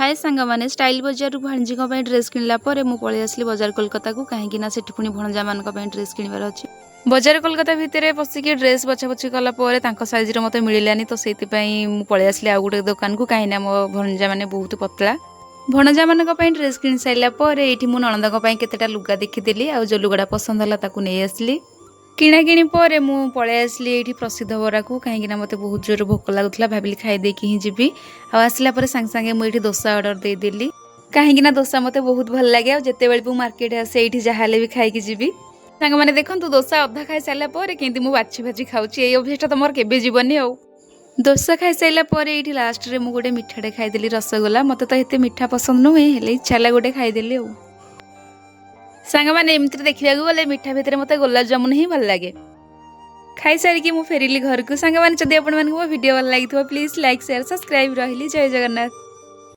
हाय सांग मैंने स्टाइल बजार भाणजी ड्रेस किनला मु पलि आसली बजार कोलकाता को कहीं से पुणी भणजा मान ड्रेस किनबार अच्छी बजार कोलकाता भितर पशिकी ड्रेस बछाबछी कलापर सैज मत मिलानी तो से पलि आसली आउ गोटे दुकान को कहीं मो भणजा मैंने बहुत पतला भणजा मान ड्रेस किन सारापर ये मो नणंद केतेटा लुगा देखीदी आ जो लुगाटा पसंद है नहीं आसली किणाकिणी पर मु पलि आसली ये प्रसिद्ध बरा को कहीं मत बहुत जोर भोक लगुला भाविली खाईदे ही जी आसला सांगे सांगे मुझे दोसा ऑर्डर देदेली कहीं दोसा मत बहुत भल लगे जिते बड़े मार्केट आसे ये जहाँ भी खाई जी सांग मैंने देखूँ दोसा अधा खाई सारापर कि बाछी भाजी खाऊँ ये अभ्यासटा तो मोर केबे जीवनी आ दोसा खाई सारापर ये लास्ट रे मुझे मिठाटे खाईदेली रसगोला मत तो ये मिठा पसंद नुहे इच्छा गोटे खाईदेली आ सांग मैंने एमती देखा गले मिठा भितर मत गुलाब जामुन ही भल लगे खाई सारिकी मु फेरिली घर को सांग मैंने जब आप भिडियो भल लगी प्लीज लाइक शेयर सब्सक्राइब रही जय जगन्नाथ।